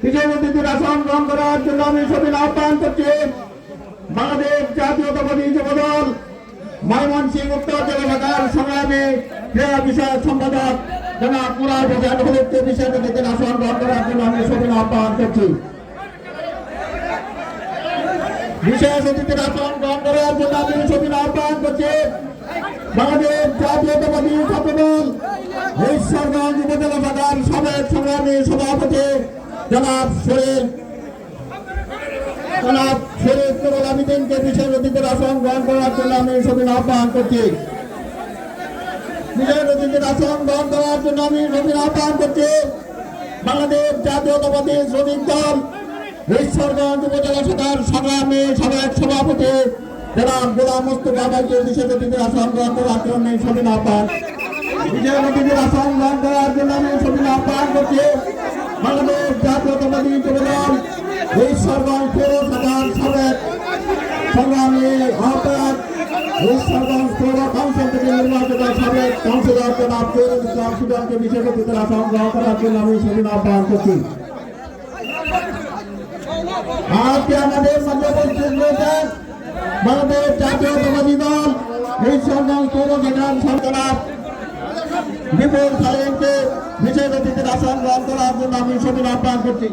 বিশেষ অতিথির আসন গ্রহণ করার জন্য আমি সবিন আহ্বান করছি বাংলাদেশ জাতীয়তাবাদী যুবদল ময়মনসিংহ উত্তর জেলা শাখার সংগ্রামী ক্রীড়া বিষয়ক সম্পাদক জনাব মুরাদ হোসেন হলুদকে বিশেষ অতিথির আসন গ্রহণ করার জন্য আমি সবিন আহ্বান করছি। বিশেষ অতিথির আসন গ্রহণ করার জন্য আমি সবিন আহ্বান করছি বাংলাদেশ জাতীয়তাবাদী ছাত্রদল ঈশ্বরগঞ্জ উপজেলা শাখার সাবেক সংগ্রামী সভাপতি জনাব শরীফ নুরুল আমিনকে বিশেষ অতিথির আসন গ্রহণ করার জন্য আমি সবিন আহ্বান করছি। বিশেষ অতিথির আসন গ্রহণ করার জন্য আমি সবিন আহ্বান করছি বাংলাদেশ জাতীয়তাবাদী শ্রমিক দল ঈশ্বরগঞ্জ উপজেলা শাখার সংগ্রামী সাবেক সভাপতি জনাব গোলাম মোস্তফা ভাইকে বিশেষ অতিথির আসন গ্রহণ করার জন্য সবিন আহ্বান। বিশেষ অতিথির আসন গ্রহণ করার জন্য আমি সবিন আহ্বান করছি বাংলাদেশ জাতীয়তাবাদী যুবদল ঈশ্বরগঞ্জ পৌর শাখার সাবেক সংগ্রামী আহ্বায়ক ঈশ্বরগঞ্জ পৌর কাউন্সিল থেকে নির্বাচিত সাবেক কাউন্সিলর জনাব জহিরুল ইসলাম সুজনকে বিশেষ অতিথির আসন গ্রহণ করার জন্য আমি সবিন আহ্বান করছি। আজকে আমাদের মধ্যে উপস্থিত রয়েছেন বাংলাদেশ জাতীয়তাবাদী দল ঈশ্বরগঞ্জ পৌর শাখার সরকার বিপুল সালেমকে বিশেষ অতিথির আসন গ্রহণ করার জন্য আমি সবিন আহ্বান করছি।